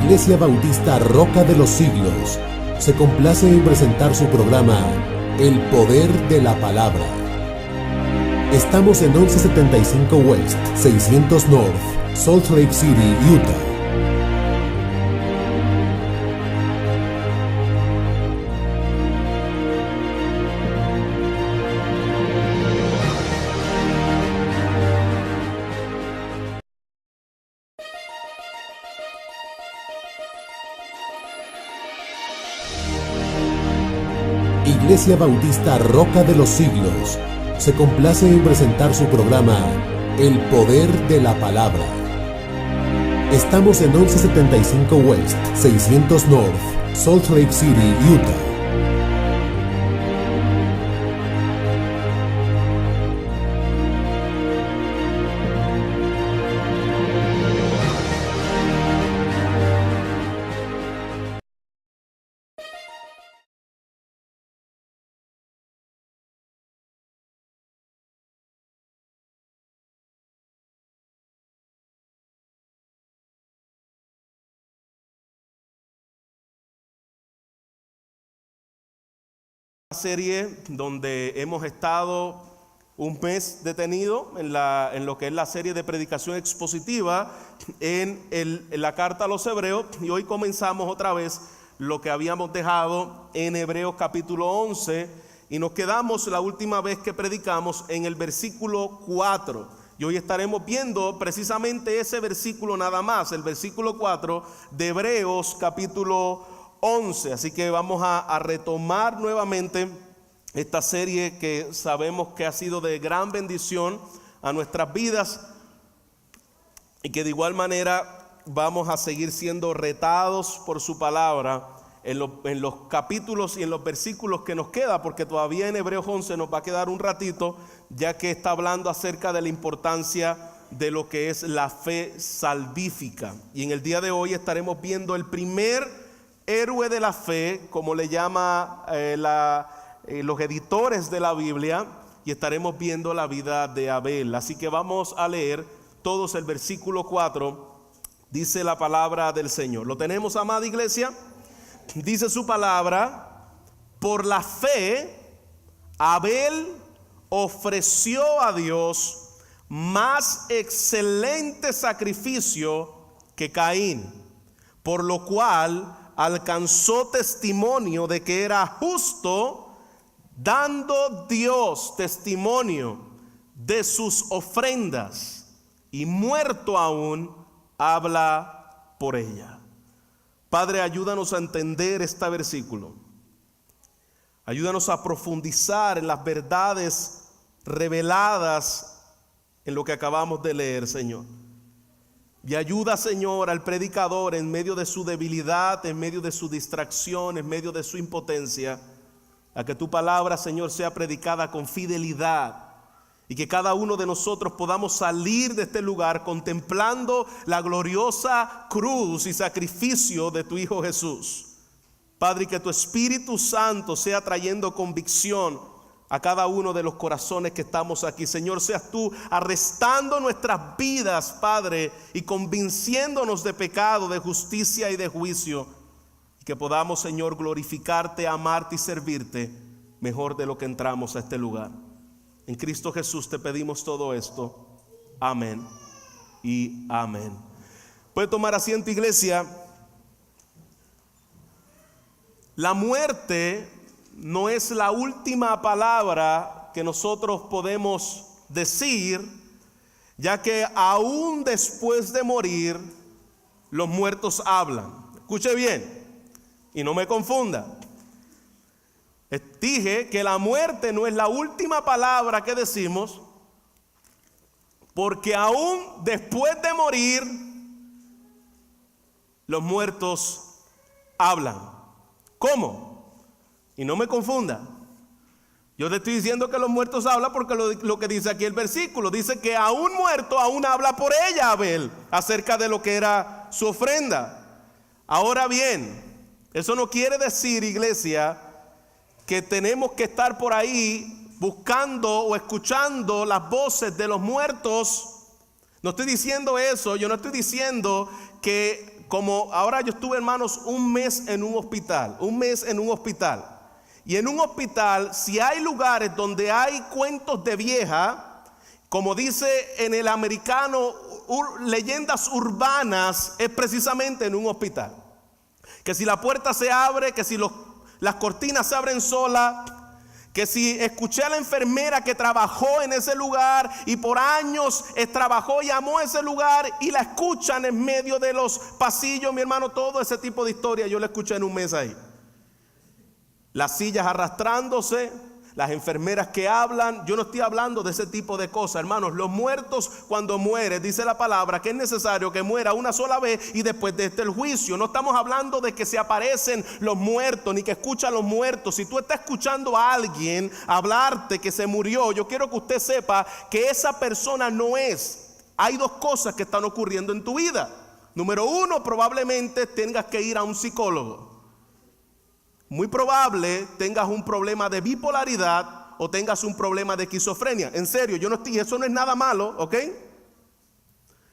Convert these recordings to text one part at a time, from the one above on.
Iglesia Bautista Roca de los Siglos se complace en presentar su programa El Poder de la Palabra. Estamos en 1175 West, 600 North, Salt Lake City, Utah. Iglesia Bautista Roca de los Siglos se complace en presentar su programa El Poder de la Palabra. Estamos en 1175 West, 600 North, Salt Lake City, Utah. Serie donde hemos estado un mes detenido en lo que es la serie de predicación expositiva en la carta a los Hebreos, y hoy comenzamos otra vez lo que habíamos dejado en Hebreos capítulo 11 y nos quedamos la última vez que predicamos en el versículo 4 y hoy estaremos viendo precisamente ese versículo nada más, el versículo 4 de Hebreos capítulo 11. Así que vamos a retomar nuevamente esta serie que sabemos que ha sido de gran bendición a nuestras vidas y que de igual manera vamos a seguir siendo retados por su palabra en los capítulos y en los versículos que nos queda, porque todavía en Hebreos 11 nos va a quedar un ratito, ya que está hablando acerca de la importancia de lo que es la fe salvífica. Y en el día de hoy estaremos viendo el primer héroe de la fe, como le llama los editores de la Biblia, y estaremos viendo la vida de Abel. Así que vamos a leer todos el versículo 4, dice la palabra del Señor. ¿Lo tenemos, amada iglesia? Dice su palabra: por la fe, Abel ofreció a Dios más excelente sacrificio que Caín, por lo cual alcanzó testimonio de que era justo, dando Dios testimonio de sus ofrendas, y muerto aún, habla por ella. Padre, ayúdanos a entender este versículo. Ayúdanos a profundizar en las verdades reveladas en lo que acabamos de leer, Señor. Y ayuda, Señor, al predicador en medio de su debilidad, en medio de su distracción, en medio de su impotencia, a que tu palabra, Señor, sea predicada con fidelidad y que cada uno de nosotros podamos salir de este lugar contemplando la gloriosa cruz y sacrificio de tu Hijo Jesús. Padre, que tu Espíritu Santo sea trayendo convicción a cada uno de los corazones que estamos aquí. Señor, seas tú arrestando nuestras vidas, Padre, y convenciéndonos de pecado, de justicia y de juicio. Y que podamos, Señor, glorificarte, amarte y servirte mejor de lo que entramos a este lugar. En Cristo Jesús te pedimos todo esto. Amén y amén. Puede tomar asiento, iglesia. La muerte no es la última palabra que nosotros podemos decir, ya que aún después de morir, los muertos hablan. Escuche bien y no me confunda. Dije que la muerte no es la última palabra que decimos, porque aún después de morir, los muertos hablan. ¿Cómo? Y no me confunda. Yo le estoy diciendo que los muertos hablan porque lo que dice aquí el versículo, dice que aún muerto, aún habla por ella Abel, acerca de lo que era su ofrenda. Ahora bien, eso no quiere decir, iglesia, que tenemos que estar por ahí buscando o escuchando las voces de los muertos. No estoy diciendo eso. Yo no estoy diciendo que como ahora yo estuve, hermanos, un mes en un hospital. Y en un hospital, si hay lugares donde hay cuentos de vieja, como dice en el americano, leyendas urbanas, es precisamente en un hospital. Que si la puerta se abre, que si las cortinas se abren solas, que si escuché a la enfermera que trabajó en ese lugar y por años trabajó y amó ese lugar y la escuchan en medio de los pasillos, mi hermano, todo ese tipo de historia yo la escuché en un mes ahí. Las sillas arrastrándose, las enfermeras que hablan. Yo no estoy hablando de ese tipo de cosas, hermanos. Los muertos, cuando mueren, dice la palabra que es necesario que muera una sola vez y después de el juicio. No estamos hablando de que se aparecen los muertos ni que escuchan los muertos. Si tú estás escuchando a alguien hablarte que se murió, yo quiero que usted sepa que esa persona no es. Hay dos cosas que están ocurriendo en tu vida. Número uno, probablemente tengas que ir a un psicólogo. Muy probable tengas un problema de bipolaridad o tengas un problema de esquizofrenia. En serio, eso no es nada malo, ¿ok?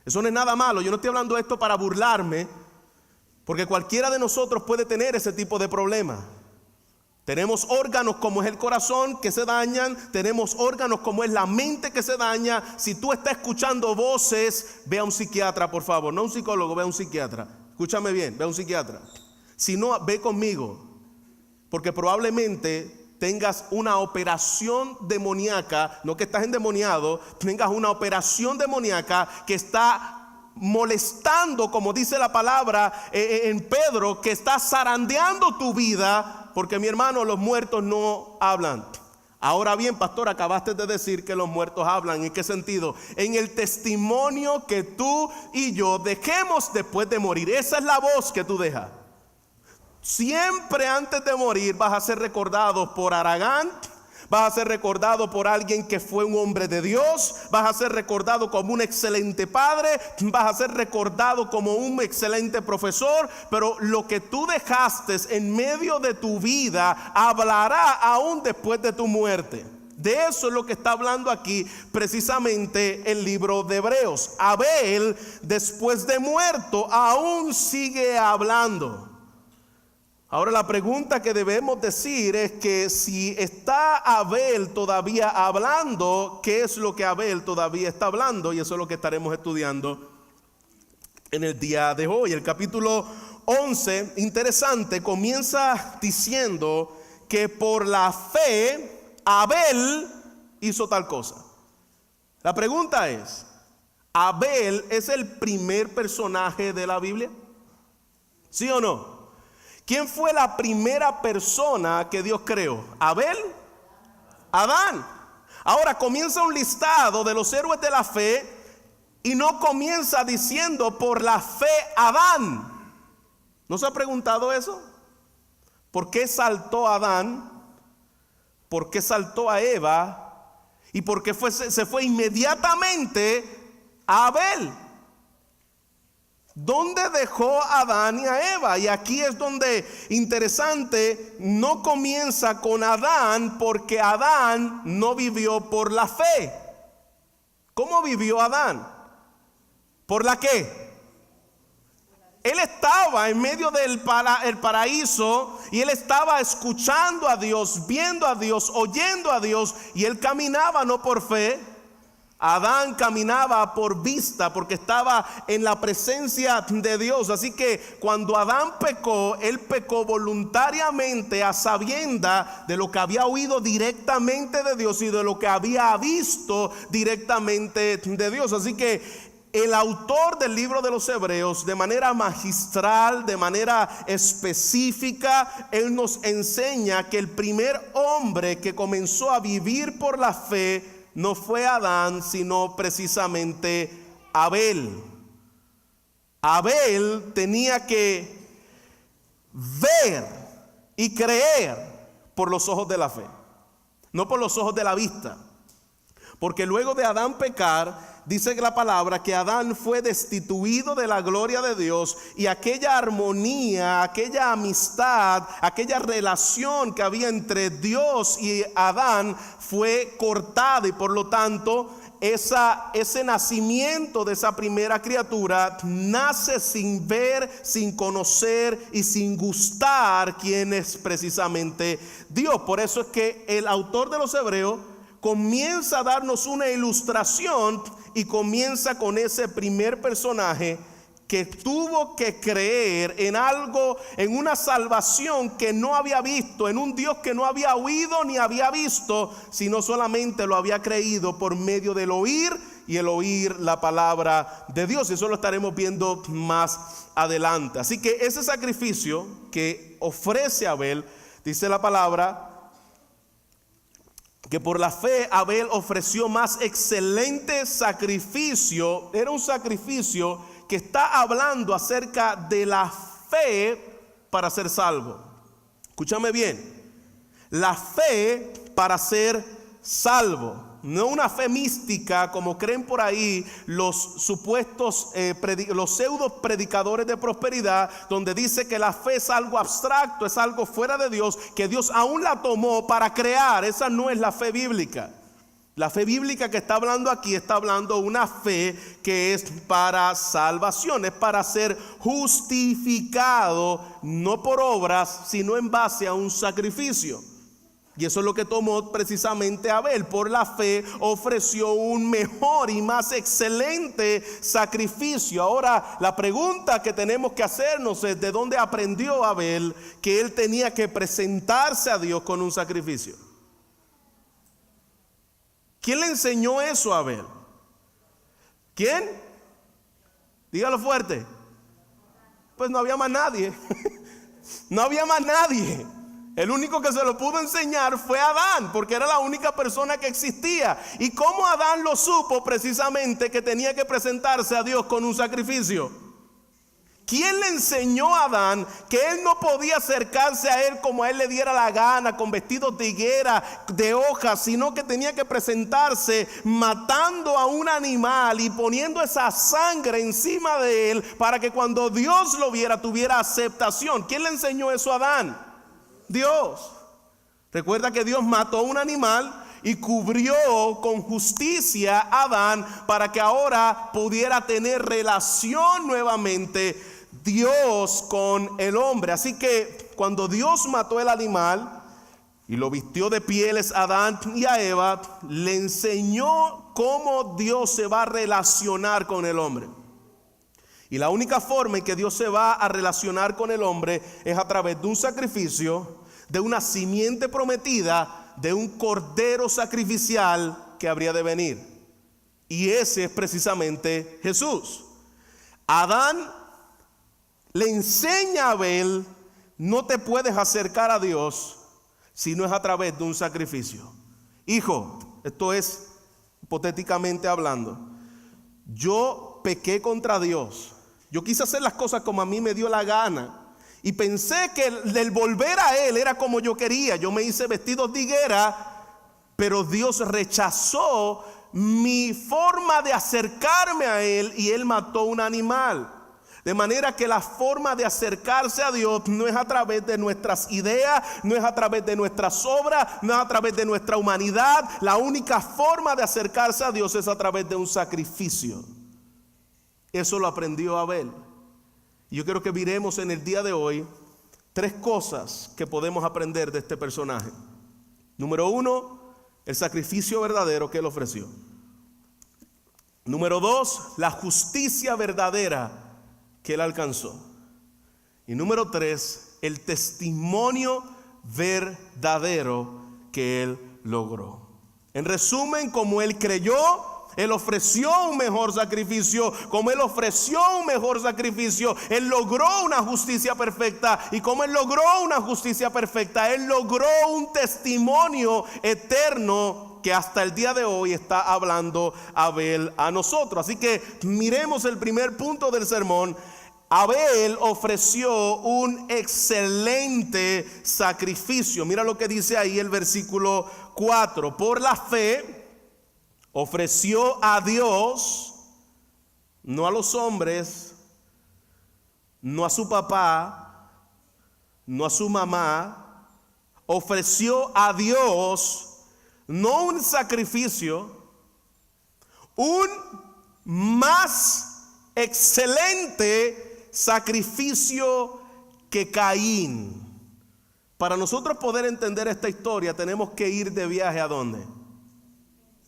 Eso no es nada malo. Yo no estoy hablando de esto para burlarme, porque cualquiera de nosotros puede tener ese tipo de problema. Tenemos órganos como es el corazón que se dañan, tenemos órganos como es la mente que se daña. Si tú estás escuchando voces, ve a un psiquiatra, por favor. No a un psicólogo, ve a un psiquiatra. Escúchame bien, ve a un psiquiatra. Si no, ve conmigo. Porque probablemente tengas una operación demoníaca, no que estás endemoniado, tengas una operación demoníaca que está molestando, como dice la palabra en Pedro, que está zarandeando tu vida, porque mi hermano, los muertos no hablan. Ahora bien, pastor, acabaste de decir que los muertos hablan. ¿En qué sentido? En el testimonio que tú y yo dejemos después de morir. Esa es la voz que tú dejas. Siempre antes de morir vas a ser recordado por Aragán, vas a ser recordado por alguien que fue un hombre de Dios, vas a ser recordado como un excelente padre, vas a ser recordado como un excelente profesor, pero lo que tú dejaste en medio de tu vida hablará aún después de tu muerte. De eso es lo que está hablando aquí precisamente el libro de Hebreos. Abel, después de muerto, aún sigue hablando. Ahora la pregunta que debemos decir es que si está Abel todavía hablando, ¿qué es lo que Abel todavía está hablando? Y eso es lo que estaremos estudiando en el día de hoy. El capítulo 11, interesante, comienza diciendo que por la fe Abel hizo tal cosa. La pregunta es, ¿Abel es el primer personaje de la Biblia? ¿Sí o no? ¿Quién fue la primera persona que Dios creó? ¿Abel? Adán. Ahora comienza un listado de los héroes de la fe y no comienza diciendo por la fe Adán. ¿No se ha preguntado eso? ¿Por qué saltó Adán? ¿Por qué saltó a Eva? ¿Y por qué se fue inmediatamente a Abel? ¿Dónde dejó a Adán y a Eva? Y aquí es donde, interesante, no comienza con Adán porque Adán no vivió por la fe. ¿Cómo vivió Adán? ¿Por la qué? Él estaba en medio del paraíso y él estaba escuchando a Dios, viendo a Dios, oyendo a Dios, y él caminaba no por fe. Adán caminaba por vista porque estaba en la presencia de Dios. Así que cuando Adán pecó, él pecó voluntariamente a sabienda de lo que había oído directamente de Dios y de lo que había visto directamente de Dios. Así que el autor del libro de los Hebreos, de manera magistral, de manera específica, él nos enseña que el primer hombre que comenzó a vivir por la fe no fue Adán, sino precisamente Abel. Abel tenía que ver y creer por los ojos de la fe, no por los ojos de la vista. Porque luego de Adán pecar, dice la palabra que Adán fue destituido de la gloria de Dios, y aquella armonía, aquella amistad, aquella relación que había entre Dios y Adán fue cortada, y por lo tanto ese nacimiento de esa primera criatura nace sin ver, sin conocer y sin gustar quién es precisamente Dios. Por eso es que el autor de los Hebreos comienza a darnos una ilustración y comienza con ese primer personaje que tuvo que creer en algo, en una salvación que no había visto, en un Dios que no había oído ni había visto, sino solamente lo había creído por medio del oír y el oír la palabra de Dios. Y eso lo estaremos viendo más adelante. Así que ese sacrificio que ofrece Abel, dice la palabra, que por la fe Abel ofreció más excelente sacrificio. Era un sacrificio que está hablando acerca de la fe para ser salvo. Escúchame bien, la fe para ser salvo. No una fe mística como creen por ahí los supuestos, los pseudo predicadores de prosperidad, donde dice que la fe es algo abstracto, es algo fuera de Dios, que Dios aún la tomó para crear. Esa no es la fe bíblica. La fe bíblica que está hablando aquí está hablando de una fe que es para salvación, es para ser justificado, no por obras, sino en base a un sacrificio. Y eso es lo que tomó precisamente Abel. Por la fe ofreció un mejor y más excelente sacrificio. Ahora, la pregunta que tenemos que hacernos es: ¿de dónde aprendió Abel que él tenía que presentarse a Dios con un sacrificio? ¿Quién le enseñó eso a Abel? ¿Quién? Dígalo fuerte. Pues no había más nadie. No había más nadie. El único que se lo pudo enseñar fue Adán, porque era la única persona que existía. ¿Y cómo Adán lo supo? Precisamente que tenía que presentarse a Dios con un sacrificio. ¿Quién le enseñó a Adán que él no podía acercarse a él como a él le diera la gana, con vestidos de higuera, de hojas, sino que tenía que presentarse matando a un animal y poniendo esa sangre encima de él para que cuando Dios lo viera tuviera aceptación? ¿Quién le enseñó eso a Adán? Dios. Recuerda que Dios mató a un animal y cubrió con justicia a Adán para que ahora pudiera tener relación nuevamente Dios con el hombre. Así que cuando Dios mató el animal y lo vistió de pieles a Adán y a Eva, le enseñó cómo Dios se va a relacionar con el hombre. Y la única forma en que Dios se va a relacionar con el hombre es a través de un sacrificio, de una simiente prometida, de un cordero sacrificial que habría de venir. Y ese es precisamente Jesús. Adán le enseña a Abel: no te puedes acercar a Dios si no es a través de un sacrificio. Hijo, esto es hipotéticamente hablando, yo pequé contra Dios. Yo quise hacer las cosas como a mí me dio la gana. Y pensé que el volver a Él era como yo quería. Yo me hice vestidos de higuera, pero Dios rechazó mi forma de acercarme a Él y Él mató un animal. De manera que la forma de acercarse a Dios no es a través de nuestras ideas, no es a través de nuestras obras, no es a través de nuestra humanidad. La única forma de acercarse a Dios es a través de un sacrificio. Eso lo aprendió Abel. Yo quiero que miremos en el día de hoy 3 cosas que podemos aprender de este personaje. Número 1, el sacrificio verdadero que él ofreció. Número 2, la justicia verdadera que él alcanzó. Y número 3, el testimonio verdadero que él logró. En resumen, como él creyó, él ofreció un mejor sacrificio. Como él ofreció un mejor sacrificio, él logró una justicia perfecta. Y como él logró una justicia perfecta, él logró un testimonio eterno que hasta el día de hoy está hablando Abel a nosotros. Así que miremos el primer punto del sermón. Abel ofreció un excelente sacrificio. Mira lo que dice ahí el versículo 4. Por la fe ofreció a Dios, no a los hombres, no a su papá, no a su mamá. Ofreció a Dios no un sacrificio, un más excelente sacrificio que Caín. Para nosotros poder entender esta historia tenemos que ir de viaje ¿a dónde?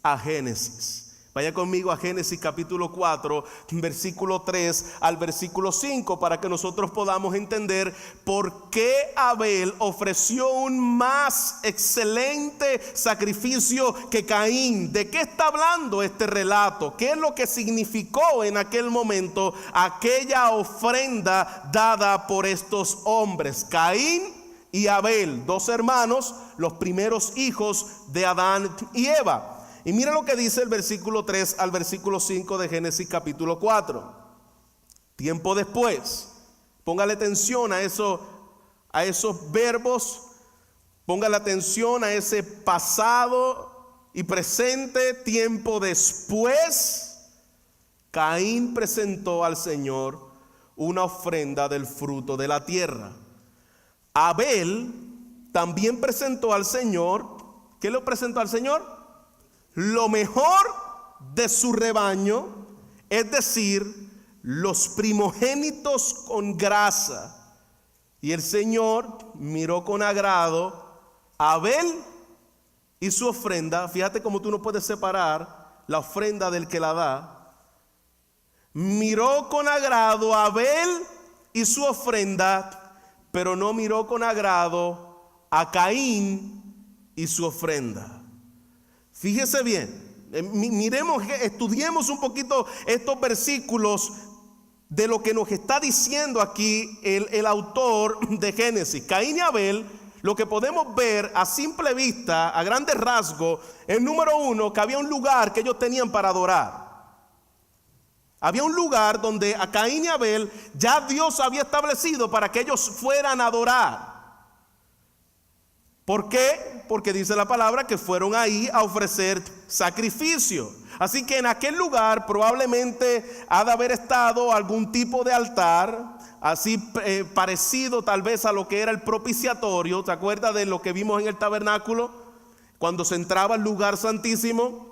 A Génesis. Vaya conmigo a Génesis capítulo 4, versículo 3 al versículo 5, para que nosotros podamos entender por qué Abel ofreció un más excelente sacrificio que Caín. ¿De qué está hablando este relato? ¿Qué es lo que significó en aquel momento aquella ofrenda dada por estos hombres? Caín y Abel, dos hermanos, los primeros hijos de Adán y Eva. Y mira lo que dice el versículo 3 al versículo 5 de Génesis capítulo 4. Tiempo después, póngale atención a esos verbos, póngale atención a ese pasado y presente. Tiempo después, Caín presentó al Señor una ofrenda del fruto de la tierra. Abel también presentó al Señor, ¿qué le presentó al Señor? Lo mejor de su rebaño, es decir, los primogénitos con grasa. Y el Señor miró con agrado a Abel y su ofrenda. Fíjate cómo tú no puedes separar la ofrenda del que la da. Miró con agrado a Abel y su ofrenda, pero no miró con agrado a Caín y su ofrenda. Fíjese bien, estudiemos un poquito estos versículos de lo que nos está diciendo aquí el autor de Génesis. Caín y Abel, lo que podemos ver a simple vista, a grandes rasgos, es número uno, que había un lugar que ellos tenían para adorar. Había un lugar donde a Caín y Abel ya Dios había establecido para que ellos fueran a adorar. ¿Por qué? Porque dice la palabra que fueron ahí a ofrecer sacrificio. Así que en aquel lugar probablemente ha de haber estado algún tipo de altar, así parecido tal vez a lo que era el propiciatorio. ¿Te acuerdas de lo que vimos en el tabernáculo? Cuando se entraba al lugar santísimo,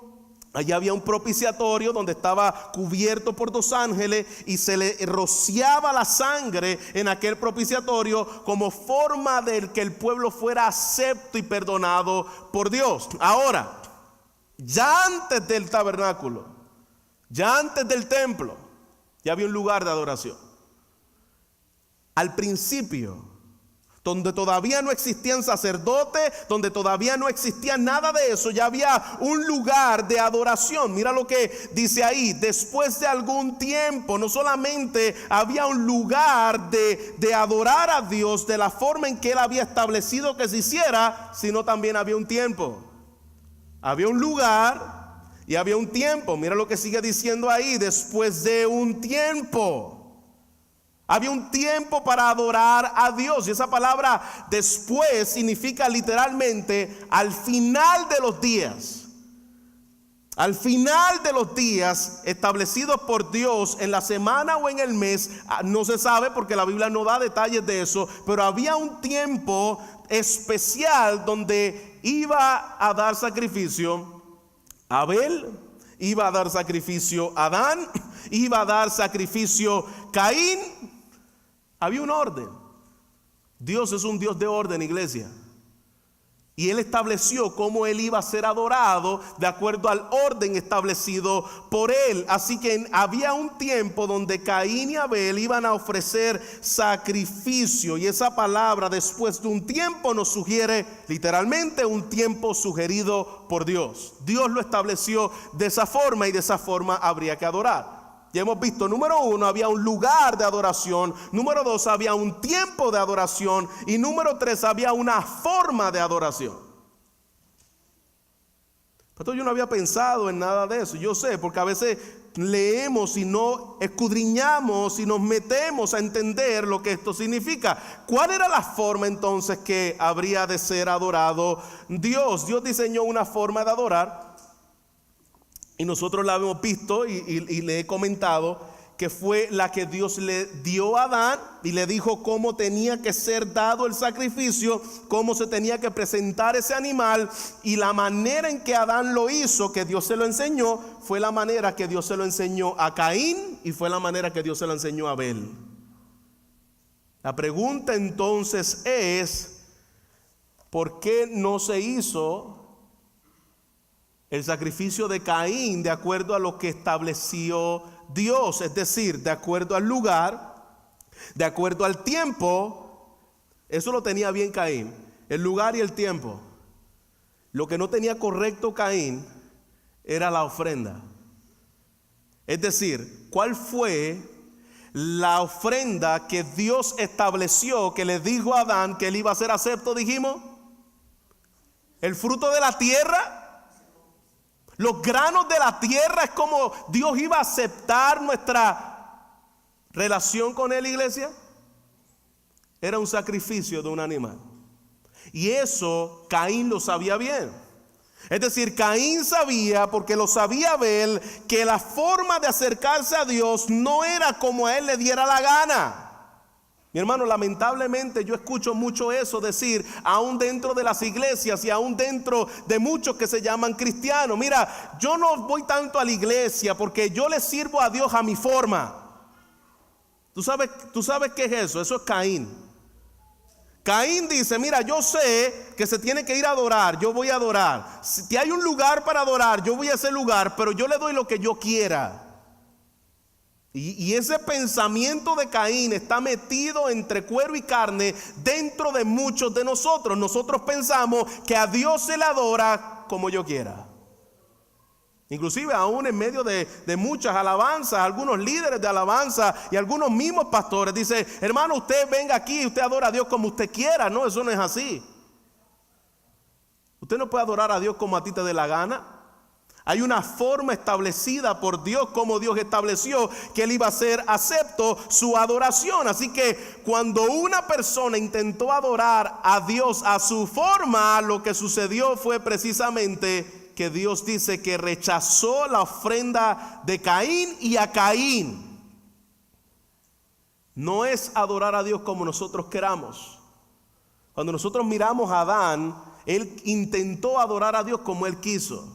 allá había un propiciatorio donde estaba cubierto por dos ángeles y se le rociaba la sangre en aquel propiciatorio como forma de que el pueblo fuera acepto y perdonado por Dios. Ahora, ya antes del tabernáculo, ya antes del templo, ya había un lugar de adoración. Al principio, donde todavía no existían sacerdotes, donde todavía no existía nada de eso, ya había un lugar de adoración. Mira lo que dice ahí: después de algún tiempo, no solamente había un lugar de adorar a Dios de la forma en que Él había establecido que se hiciera, sino también había un tiempo. Había un lugar y había un tiempo. Mira lo que sigue diciendo ahí: después de un tiempo. Había un tiempo para adorar a Dios. Y esa palabra después significa literalmente al final de los días. Al final de los días establecidos por Dios en la semana o en el mes, no se sabe porque la Biblia no da detalles de eso, pero había un tiempo especial donde iba a dar sacrificio Abel, iba a dar sacrificio Adán, iba a dar sacrificio Caín. Había un orden. Dios es un Dios de orden, iglesia. Y Él estableció cómo Él iba a ser adorado de acuerdo al orden establecido por Él. Así que había un tiempo donde Caín y Abel iban a ofrecer sacrificio. Y esa palabra después de un tiempo nos sugiere literalmente un tiempo sugerido por Dios. Dios lo estableció de esa forma y de esa forma habría que adorar. Ya hemos visto, número uno, había un lugar de adoración. Número dos, había un tiempo de adoración. Y número tres, había una forma de adoración. Pero yo no había pensado en nada de eso. Yo sé, porque a veces leemos y no escudriñamos y nos metemos a entender lo que esto significa. ¿Cuál era la forma entonces que habría de ser adorado Dios? Dios diseñó una forma de adorar. Y nosotros la hemos visto y le he comentado que fue la que Dios le dio a Adán y le dijo cómo tenía que ser dado el sacrificio, cómo se tenía que presentar ese animal, y la manera en que Adán lo hizo, que Dios se lo enseñó, fue la manera que Dios se lo enseñó a Caín y fue la manera que Dios se lo enseñó a Abel. La pregunta entonces es, ¿por qué no se hizo el sacrificio de Caín de acuerdo a lo que estableció Dios? Es decir, de acuerdo al lugar, de acuerdo al tiempo. Eso lo tenía bien Caín, el lugar y el tiempo. Lo que no tenía correcto Caín era la ofrenda. Es decir, ¿cuál fue la ofrenda que Dios estableció, que le dijo a Adán que él iba a ser acepto? Dijimos, el fruto de la tierra. Los granos de la tierra es como Dios iba a aceptar nuestra relación con Él, iglesia. Era un sacrificio de un animal. Y eso Caín lo sabía bien. Es decir, Caín sabía, porque lo sabía Abel, que la forma de acercarse a Dios no era como a él le diera la gana. Mi hermano, lamentablemente yo escucho mucho eso decir, aún dentro de las iglesias y aún dentro de muchos que se llaman cristianos. Mira, yo no voy tanto a la iglesia porque yo le sirvo a Dios a mi forma. ¿Tú sabes qué es eso? Eso es Caín. Caín dice, mira, yo sé que se tiene que ir a adorar, yo voy a adorar. Si hay un lugar para adorar, yo voy a ese lugar, pero yo le doy lo que yo quiera. Y ese pensamiento de Caín está metido entre cuero y carne dentro de muchos de nosotros. Nosotros pensamos que a Dios se le adora como yo quiera. Inclusive aún en medio de muchas alabanzas, algunos líderes de alabanza y algunos mismos pastores dicen, hermano, usted venga aquí y usted adora a Dios como usted quiera. No, eso no es así. Usted no puede adorar a Dios como a ti te dé la gana. Hay una forma establecida por Dios, como Dios estableció que Él iba a ser acepto su adoración. Así que cuando una persona intentó adorar a Dios a su forma, lo que sucedió fue precisamente que Dios dice que rechazó la ofrenda de Caín y a Caín. No es adorar a Dios como nosotros queramos. Cuando nosotros miramos a Adán, él intentó adorar a Dios como él quiso.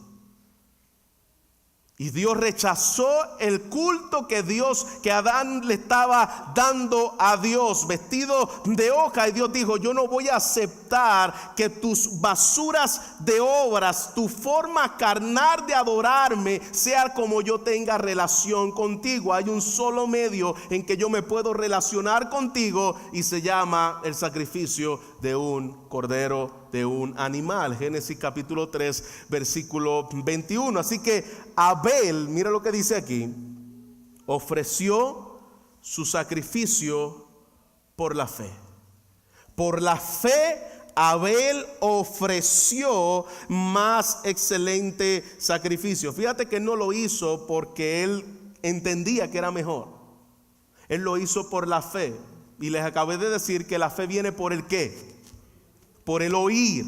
Y Dios rechazó el culto que Adán le estaba dando a Dios, vestido de hoja. Y Dios dijo, yo no voy a aceptar que tus basuras de obras, tu forma carnal de adorarme, sea como yo tenga relación contigo. Hay un solo medio en que yo me puedo relacionar contigo y se llama el sacrificio de un cordero, de un animal. Génesis capítulo 3 versículo 21. Así que Abel, mira lo que dice aquí, ofreció su sacrificio por la fe. Por la fe Abel ofreció más excelente sacrificio. Fíjate que no lo hizo porque él entendía que era mejor. Él lo hizo por la fe. Y les acabé de decir que la fe viene por el ¿qué? Por el oír.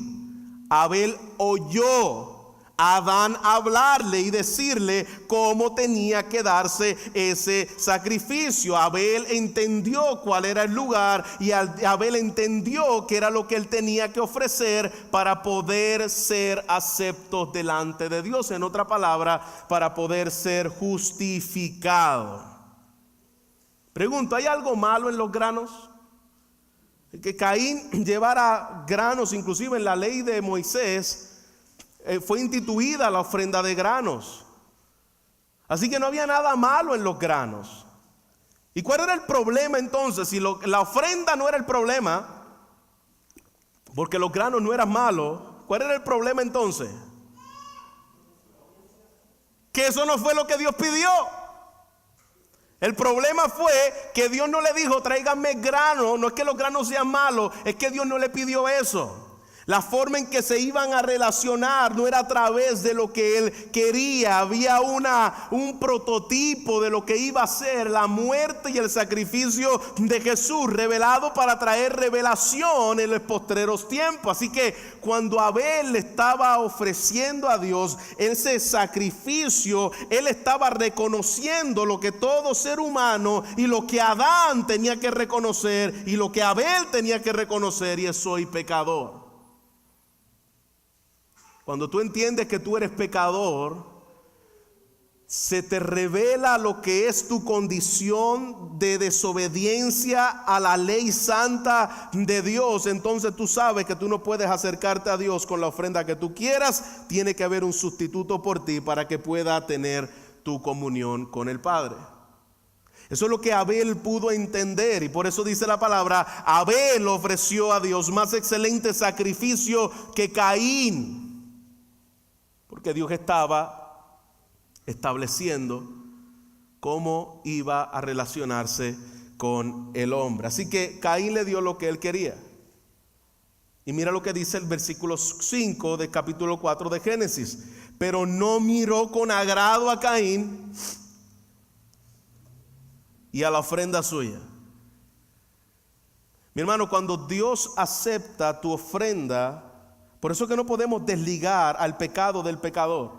Abel oyó a Adán hablarle y decirle cómo tenía que darse ese sacrificio. Abel entendió cuál era el lugar y Abel entendió que era lo que él tenía que ofrecer para poder ser acepto delante de Dios. En otra palabra, para poder ser justificado. Pregunto, ¿hay algo malo en los granos? Que Caín llevara granos, inclusive en la ley de Moisés fue instituida la ofrenda de granos. Así que no había nada malo en los granos. ¿Y cuál era el problema entonces? Si la ofrenda no era el problema, porque los granos no eran malos, ¿cuál era el problema entonces? Que eso no fue lo que Dios pidió. El problema fue que Dios no le dijo, tráiganme grano. No es que los granos sean malos, es que Dios no le pidió eso. La forma en que se iban a relacionar no era a través de lo que él quería. Había un prototipo de lo que iba a ser la muerte y el sacrificio de Jesús, revelado para traer revelación en los postreros tiempos. Así que cuando Abel le estaba ofreciendo a Dios ese sacrificio, él estaba reconociendo lo que todo ser humano y lo que Adán tenía que reconocer y lo que Abel tenía que reconocer, y es: soy pecador. Cuando tú entiendes que tú eres pecador, se te revela lo que es tu condición de desobediencia a la ley santa de Dios. Entonces tú sabes que tú no puedes acercarte a Dios con la ofrenda que tú quieras. Tiene que haber un sustituto por ti para que pueda tener tu comunión con el Padre. Eso es lo que Abel pudo entender, y por eso dice la palabra: Abel ofreció a Dios más excelente sacrificio que Caín. Porque Dios estaba estableciendo cómo iba a relacionarse con el hombre. Así que Caín le dio lo que él quería. Y mira lo que dice el versículo 5 del capítulo 4 de Génesis: pero no miró con agrado a Caín y a la ofrenda suya. Mi hermano, cuando Dios acepta tu ofrenda, por eso que no podemos desligar al pecado del pecador.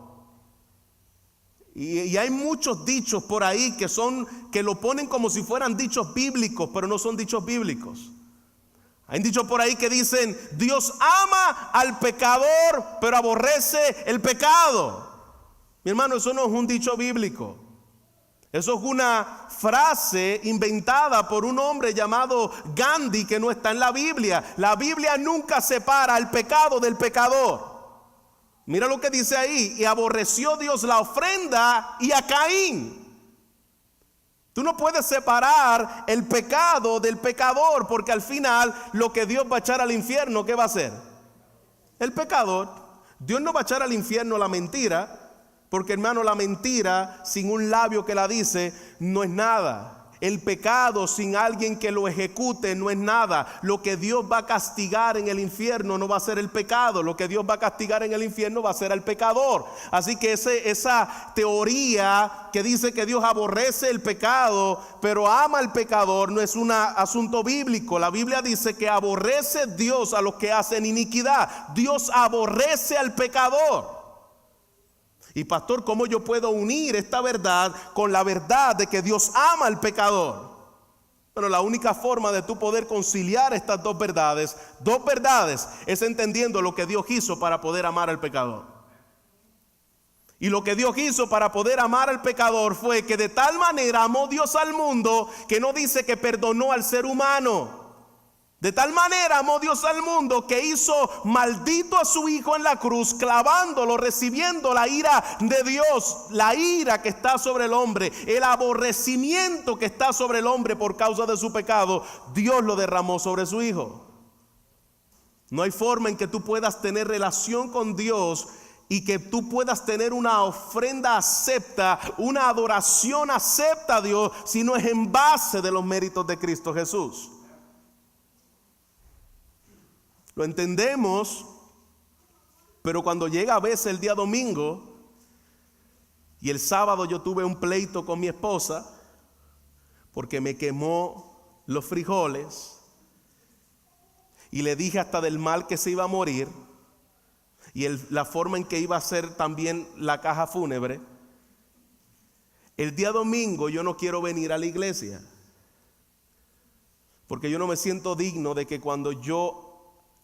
Y hay muchos dichos por ahí que lo ponen como si fueran dichos bíblicos, pero no son dichos bíblicos. Hay dichos por ahí que dicen: Dios ama al pecador, pero aborrece el pecado. Mi hermano, eso no es un dicho bíblico. Eso es una frase inventada por un hombre llamado Gandhi, que no está en la Biblia. La Biblia nunca separa el pecado del pecador. Mira lo que dice ahí: y aborreció Dios la ofrenda y a Caín. Tú no puedes separar el pecado del pecador, porque al final lo que Dios va a echar al infierno, ¿qué va a hacer? El pecador. Dios no va a echar al infierno la mentira. Porque, hermano, la mentira sin un labio que la dice no es nada. El pecado sin alguien que lo ejecute no es nada. Lo que Dios va a castigar en el infierno no va a ser el pecado. Lo que Dios va a castigar en el infierno va a ser al pecador. Así que esa teoría que dice que Dios aborrece el pecado pero ama al pecador no es un asunto bíblico. La Biblia dice que aborrece Dios a los que hacen iniquidad. Dios aborrece al pecador. Y pastor, ¿cómo yo puedo unir esta verdad con la verdad de que Dios ama al pecador? Bueno, la única forma de tú poder conciliar estas dos verdades, es entendiendo lo que Dios hizo para poder amar al pecador. Y lo que Dios hizo para poder amar al pecador fue que de tal manera amó Dios al mundo, que no dice que perdonó al ser humano. De tal manera amó Dios al mundo que hizo maldito a su Hijo en la cruz, clavándolo, recibiendo la ira de Dios, la ira que está sobre el hombre, el aborrecimiento que está sobre el hombre por causa de su pecado. Dios lo derramó sobre su Hijo. No hay forma en que tú puedas tener relación con Dios y que tú puedas tener una ofrenda acepta, una adoración acepta a Dios, si no es en base de los méritos de Cristo Jesús. Lo entendemos, pero cuando llega a veces el día domingo y el sábado yo tuve un pleito con mi esposa porque me quemó los frijoles y le dije hasta del mal que se iba a morir y la forma en que iba a ser también la caja fúnebre. El día domingo yo no quiero venir a la iglesia porque yo no me siento digno de que cuando yo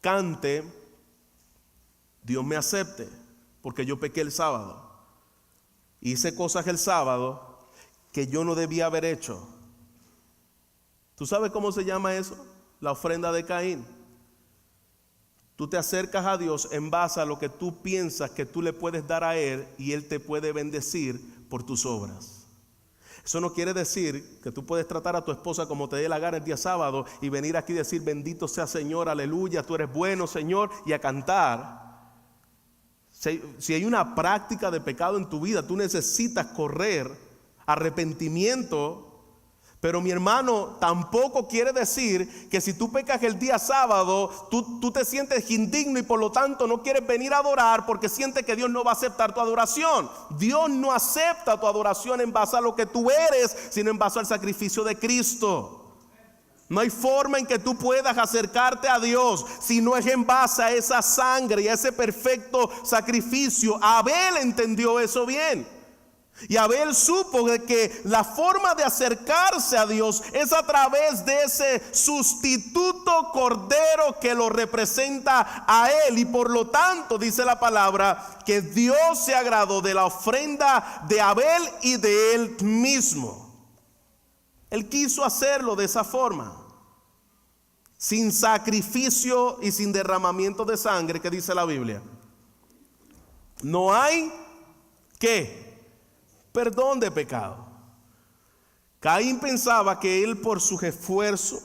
cante, Dios me acepte, porque yo pequé el sábado. Hice cosas el sábado que yo no debía haber hecho. ¿Tú sabes cómo se llama eso? La ofrenda de Caín. Tú te acercas a Dios en base a lo que tú piensas que tú le puedes dar a Él y Él te puede bendecir por tus obras. Eso no quiere decir que tú puedes tratar a tu esposa como te dé la gana el día sábado y venir aquí y decir: bendito sea Señor, aleluya, tú eres bueno Señor, y a cantar. Si hay una práctica de pecado en tu vida, tú necesitas correr arrepentimiento Pero mi hermano, tampoco quiere decir que si tú pecas el día sábado, tú te sientes indigno y por lo tanto no quieres venir a adorar porque sientes que Dios no va a aceptar tu adoración. Dios no acepta tu adoración en base a lo que tú eres, sino en base al sacrificio de Cristo. No hay forma en que tú puedas acercarte a Dios si no es en base a esa sangre y a ese perfecto sacrificio. Abel entendió eso bien. Y Abel supo de que la forma de acercarse a Dios es a través de ese sustituto cordero que lo representa a él. Y por lo tanto dice la palabra que Dios se agradó de la ofrenda de Abel y de él mismo. Él quiso hacerlo de esa forma, sin sacrificio y sin derramamiento de sangre, que dice la Biblia. No hay ¿qué? Perdón de pecado. Caín pensaba que él, por sus esfuerzos,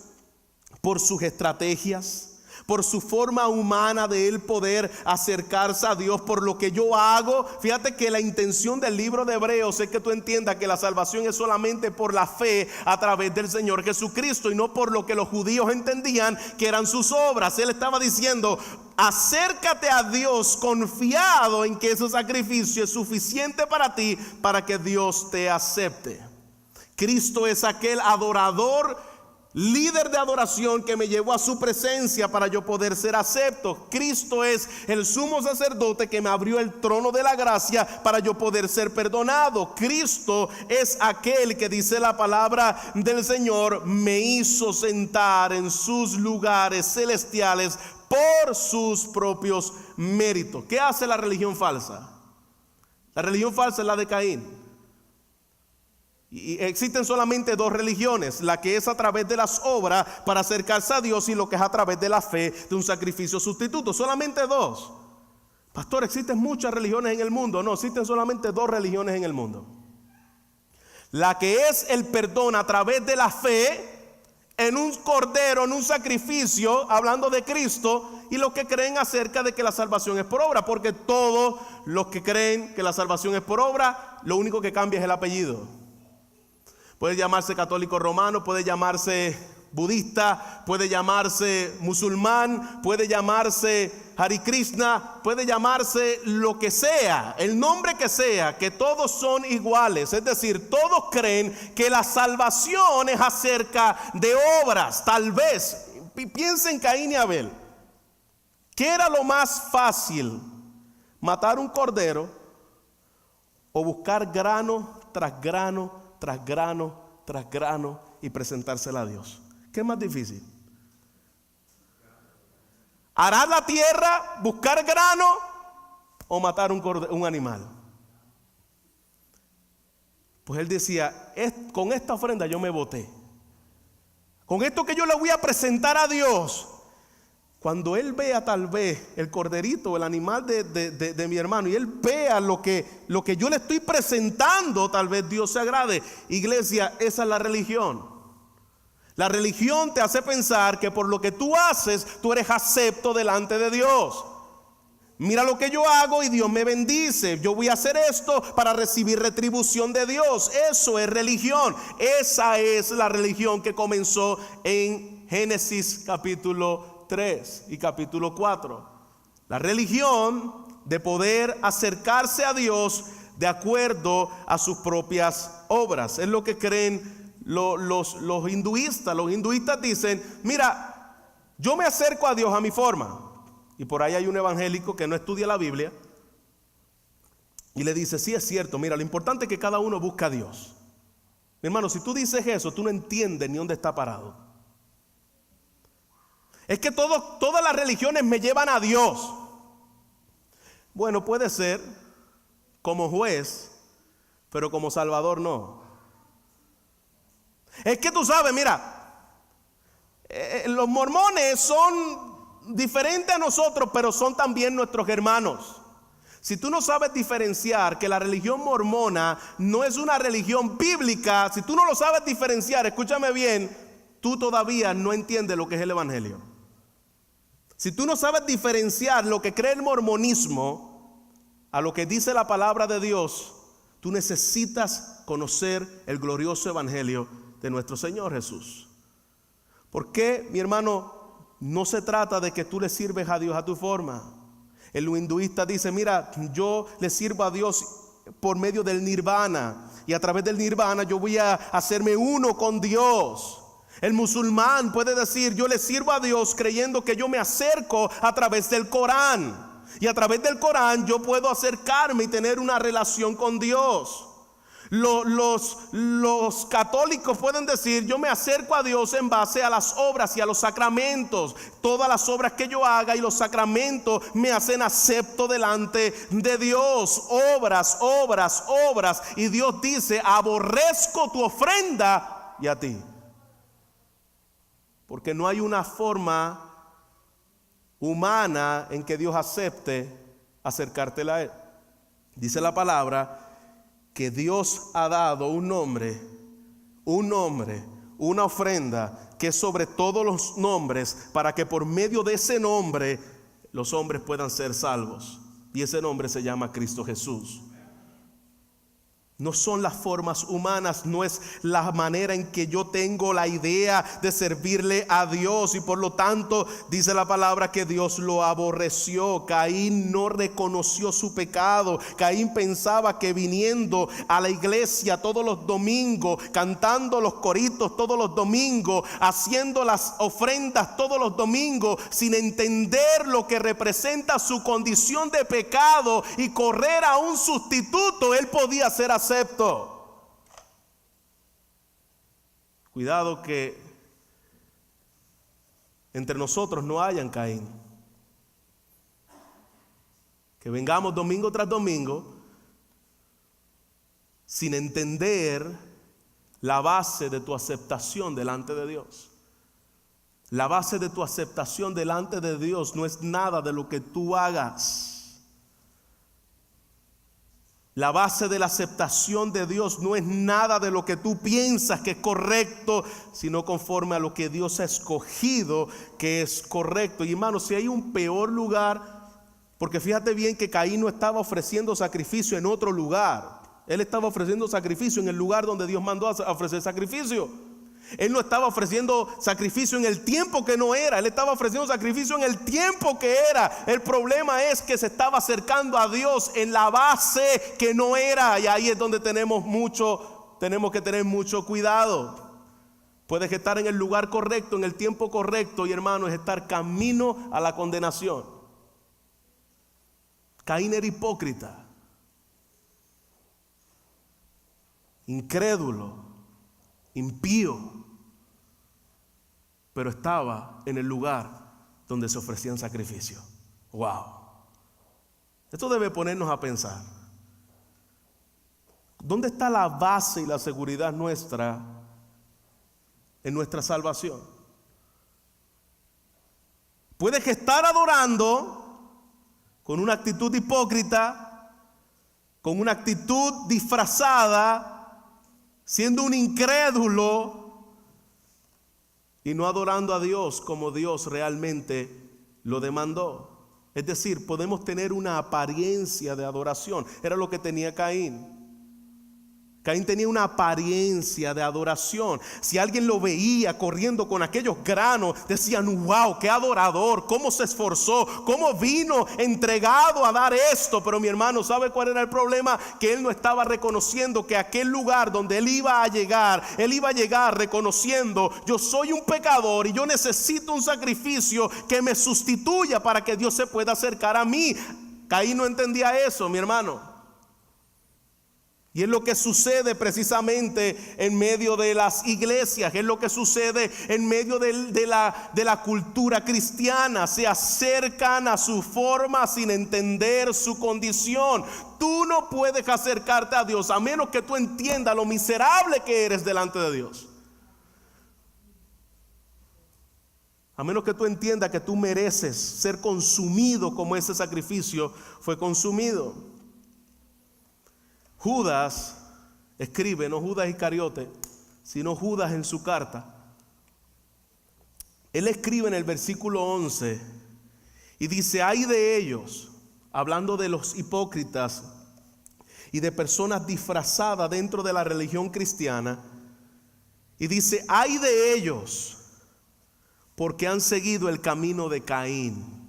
por sus estrategias, por su forma humana de él poder acercarse a Dios, por lo que yo hago. Fíjate que la intención del libro de Hebreos es que tú entiendas que la salvación es solamente por la fe a través del Señor Jesucristo y no por lo que los judíos entendían que eran sus obras. Él estaba diciendo: acércate a Dios confiado en que ese sacrificio es suficiente para ti, para que Dios te acepte. Cristo es aquel adorador, líder de adoración que me llevó a su presencia para yo poder ser acepto. Cristo es el sumo sacerdote que me abrió el trono de la gracia para yo poder ser perdonado. Cristo es aquel que, dice la palabra del Señor, me hizo sentar en sus lugares celestiales por sus propios méritos. ¿Qué hace la religión falsa? La religión falsa es la de Caín. Y existen solamente dos religiones: la que es a través de las obras para acercarse a Dios y lo que es a través de la fe, de un sacrificio sustituto. Solamente dos. Pastor, existen muchas religiones en el mundo. No, existen solamente dos religiones en el mundo: la que es el perdón a través de la fe en un cordero, en un sacrificio, hablando de Cristo, y los que creen acerca de que la salvación es por obra. Porque todos los que creen que la salvación es por obra, lo único que cambia es el apellido. Puede llamarse católico romano, puede llamarse budista, puede llamarse musulmán, puede llamarse Hare Krishna, puede llamarse lo que sea, el nombre que sea, que todos son iguales. Es decir, todos creen que la salvación es acerca de obras. Tal vez, piensen en Caín y Abel. ¿Qué era lo más fácil? ¿Matar un cordero o buscar grano tras grano tras grano tras grano y presentársela a Dios? ¿Qué es más difícil? ¿Arar la tierra, buscar grano o matar un animal? Pues él decía: con esta ofrenda yo me boté. Con esto que yo le voy a presentar a Dios. Cuando él vea tal vez el corderito, el animal de mi hermano, y él vea lo que yo le estoy presentando, tal vez Dios se agrade. Iglesia, esa es la religión. La religión te hace pensar que por lo que tú haces, tú eres acepto delante de Dios. Mira lo que yo hago y Dios me bendice. Yo voy a hacer esto para recibir retribución de Dios. Eso es religión. Esa es la religión que comenzó en Génesis capítulo 3 y capítulo 4. La religión de poder acercarse a Dios de acuerdo a sus propias obras. Es lo que creen los hinduistas. Los hinduistas dicen: mira, yo me acerco a Dios a mi forma. Y por ahí hay un evangélico que no estudia la Biblia y le dice: sí, es cierto, mira, lo importante es que cada uno busca a Dios. Mi hermano, si tú dices eso, tú no entiendes ni dónde está parado. Es que todas las religiones me llevan a Dios. Bueno, puede ser como juez, pero como salvador no. Es que tú sabes, mira, los mormones son diferentes a nosotros, pero son también nuestros hermanos. Si tú no sabes diferenciar que la religión mormona no es una religión bíblica, si tú no lo sabes diferenciar, escúchame bien, tú todavía no entiendes lo que es el evangelio. Si tú no sabes diferenciar lo que cree el mormonismo a lo que dice la palabra de Dios, tú necesitas conocer el glorioso evangelio de nuestro Señor Jesús. ¿Por qué, mi hermano? No se trata de que tú le sirves a Dios a tu forma. El hinduista dice, mira, yo le sirvo a Dios por medio del nirvana, y a través del nirvana yo voy a hacerme uno con Dios. El musulmán puede decir, yo le sirvo a Dios creyendo que yo me acerco a través del Corán, y a través del Corán yo puedo acercarme y tener una relación con Dios. Los católicos pueden decir, yo me acerco a Dios en base a las obras y a los sacramentos. Todas las obras que yo haga y los sacramentos me hacen acepto delante de Dios. Obras, obras, obras. Y Dios dice, aborrezco tu ofrenda y a ti. Porque no hay una forma humana en que Dios acepte acercártela a Él. Dice la palabra que Dios ha dado un nombre, una ofrenda que es sobre todos los nombres, para que por medio de ese nombre los hombres puedan ser salvos. Y ese nombre se llama Cristo Jesús. No son las formas humanas, no es la manera en que yo tengo la idea de servirle a Dios, y por lo tanto dice la palabra que Dios lo aborreció. Caín no reconoció su pecado. Caín pensaba que viniendo a la iglesia todos los domingos, cantando los coritos todos los domingos, haciendo las ofrendas todos los domingos, sin entender lo que representa su condición de pecado y correr a un sustituto, él podía ser acepto. Cuidado que entre nosotros no hayan Caín. Que vengamos domingo tras domingo sin entender la base de tu aceptación delante de Dios. La base de tu aceptación delante de Dios no es nada de lo que tú hagas. La base de la aceptación de Dios no es nada de lo que tú piensas que es correcto, sino conforme a lo que Dios ha escogido que es correcto. Y hermanos, si hay un peor lugar, porque fíjate bien que Caín no estaba ofreciendo sacrificio en otro lugar. Él estaba ofreciendo sacrificio en el lugar donde Dios mandó a ofrecer sacrificio. Él no estaba ofreciendo sacrificio en el tiempo que no era. Él estaba ofreciendo sacrificio en el tiempo que era. El problema es que se estaba acercando a Dios en la base que no era. Y ahí es donde tenemos que tener mucho cuidado. Puedes estar en el lugar correcto, en el tiempo correcto, y hermano, es estar camino a la condenación. Caín era hipócrita, incrédulo, impío, pero estaba en el lugar donde se ofrecían sacrificios. Wow. Esto debe ponernos a pensar. ¿Dónde está la base y la seguridad nuestra en nuestra salvación? Puedes estar adorando con una actitud hipócrita, con una actitud disfrazada, siendo un incrédulo y no adorando a Dios como Dios realmente lo demandó. Es decir, podemos tener una apariencia de adoración. Era lo que tenía Caín. Caín tenía una apariencia de adoración. Si alguien lo veía corriendo con aquellos granos, decían, wow, qué adorador, cómo se esforzó, cómo vino entregado a dar esto. Pero mi hermano, ¿sabe cuál era el problema? Que él no estaba reconociendo que aquel lugar donde él iba a llegar reconociendo, yo soy un pecador y yo necesito un sacrificio que me sustituya para que Dios se pueda acercar a mí. Caín no entendía eso, mi hermano. Y es lo que sucede precisamente en medio de las iglesias, es lo que sucede en medio de la cultura cristiana. Se acercan a su forma sin entender su condición. Tú no puedes acercarte a Dios a menos que tú entiendas lo miserable que eres delante de Dios. A menos que tú entiendas que tú mereces ser consumido como ese sacrificio fue consumido. Judas escribe, no Judas Iscariote, sino Judas en su carta. Él escribe en el versículo 11 y dice, ay de ellos, hablando de los hipócritas y de personas disfrazadas dentro de la religión cristiana, Y dice, ay de ellos, porque han seguido el camino de Caín.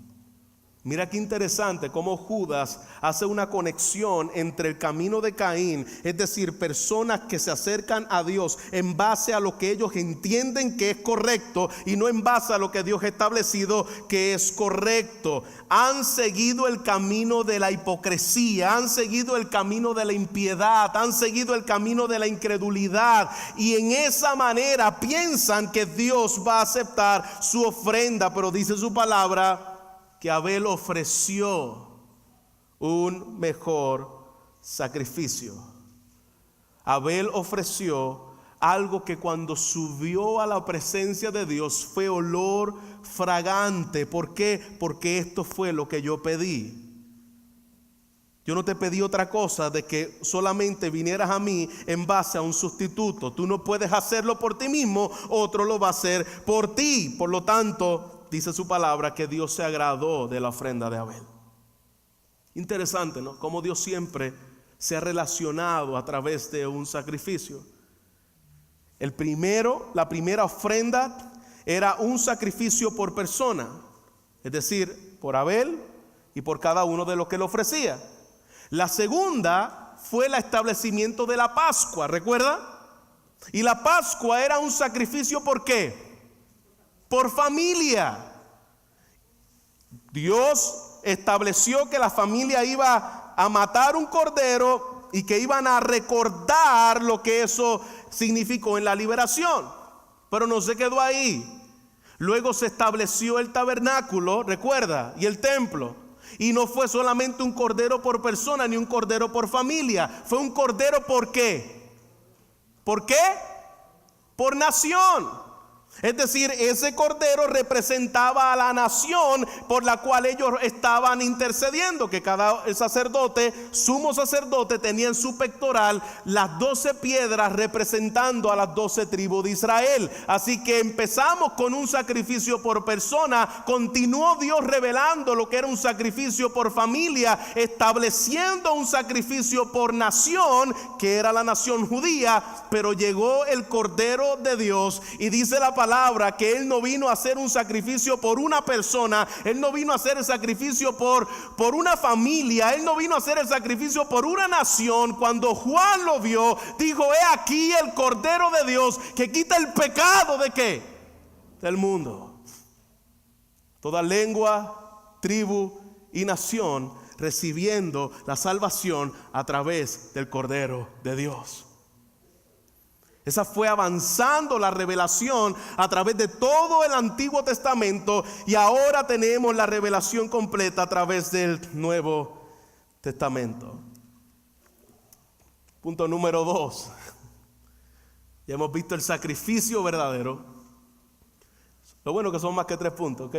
Mira qué interesante cómo Judas hace una conexión entre el camino de Caín, es decir, personas que se acercan a Dios en base a lo que ellos entienden que es correcto y no en base a lo que Dios ha establecido que es correcto. Han seguido el camino de la hipocresía, han seguido el camino de la impiedad, han seguido el camino de la incredulidad, y en esa manera piensan que Dios va a aceptar su ofrenda. Pero dice su palabra que Abel ofreció un mejor sacrificio. Abel ofreció algo que cuando subió a la presencia de Dios fue olor fragante. ¿Por qué? Porque esto fue lo que yo pedí. Yo no te pedí otra cosa de que solamente vinieras a mí en base a un sustituto. Tú no puedes hacerlo por ti mismo, otro lo va a hacer por ti. Por lo tanto, dice su palabra que Dios se agradó de la ofrenda de Abel. Interesante, ¿no? Cómo Dios siempre se ha relacionado a través de un sacrificio. La primera ofrenda era un sacrificio por persona, es decir, por Abel y por cada uno de los que le ofrecía. La segunda fue el establecimiento de la Pascua, ¿recuerda? Y la Pascua era un sacrificio ¿por qué? Por familia. Dios estableció que la familia iba a matar un cordero y que iban a recordar lo que eso significó en la liberación. Pero no se quedó ahí. Luego se estableció el tabernáculo, recuerda, y el templo. Y no fue solamente un cordero por persona ni un cordero por familia. Fue un cordero ¿por qué? ¿Por qué? Por nación. Es decir, ese cordero representaba a la nación por la cual ellos estaban intercediendo, que cada sacerdote, sumo sacerdote, tenía en su pectoral las 12 piedras representando a las 12 tribus de Israel. Así que empezamos con un sacrificio por persona, continuó Dios revelando lo que era un sacrificio por familia, estableciendo un sacrificio por nación, que era la nación judía, pero llegó el Cordero de Dios y dice la palabra que Él no vino a hacer un sacrificio por una persona, Él no vino a hacer el sacrificio por una familia, Él no vino a hacer el sacrificio por una nación. Cuando Juan lo vio, dijo, he aquí el Cordero de Dios que quita el pecado ¿de qué? Del mundo. Toda lengua, tribu y nación recibiendo la salvación a través del Cordero de Dios. Esa fue avanzando la revelación a través de todo el Antiguo Testamento, y ahora tenemos la revelación completa a través del Nuevo Testamento. Punto número 2. Ya hemos visto el sacrificio verdadero. Lo bueno que son más que 3 puntos, ¿ok?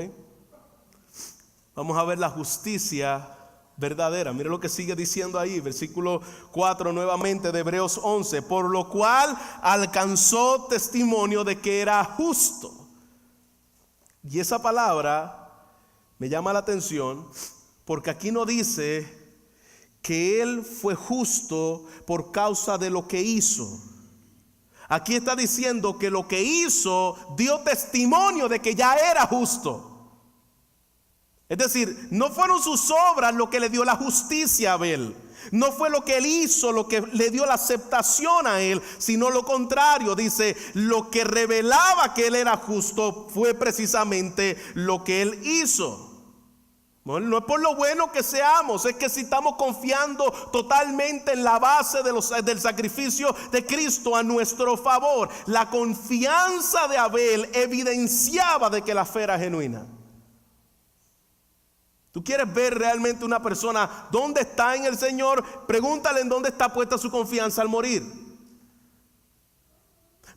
Vamos a ver la justicia verdadera. Mire lo que sigue diciendo ahí, versículo 4 nuevamente de Hebreos 11. Por lo cual alcanzó testimonio de que era justo. Y esa palabra me llama la atención porque aquí no dice que él fue justo por causa de lo que hizo. Aquí está diciendo que lo que hizo dio testimonio de que ya era justo. Es decir, no fueron sus obras lo que le dio la justicia a Abel. No fue lo que él hizo lo que le dio la aceptación a él, sino lo contrario. Dice, lo que revelaba que él era justo fue precisamente lo que él hizo. No es por lo bueno que seamos, es que si estamos confiando totalmente en la base del sacrificio de Cristo a nuestro favor. La confianza de Abel evidenciaba de que la fe era genuina. ¿Tú quieres ver realmente una persona dónde está en el Señor? Pregúntale en dónde está puesta su confianza al morir.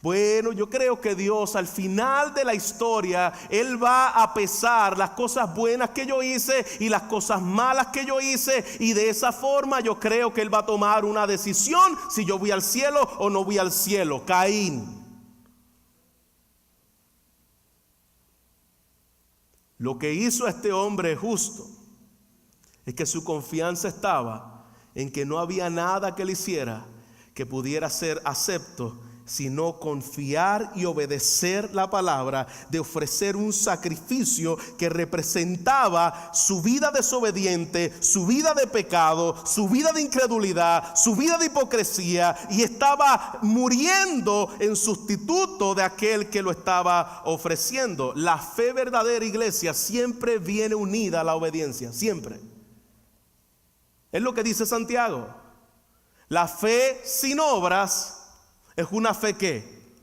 Bueno, yo creo que Dios al final de la historia, Él va a pesar las cosas buenas que yo hice y las cosas malas que yo hice, y de esa forma yo creo que Él va a tomar una decisión si yo voy al cielo o no voy al cielo. Caín. Lo que hizo este hombre justo es que su confianza estaba en que no había nada que él hiciera que pudiera ser acepto sino confiar y obedecer la palabra, de ofrecer un sacrificio que representaba su vida desobediente, su vida de pecado, su vida de incredulidad, su vida de hipocresía, y estaba muriendo en sustituto de aquel que lo estaba ofreciendo. La fe verdadera, iglesia, siempre viene unida a la obediencia, siempre. Es lo que dice Santiago. La fe sin obras es una fe que,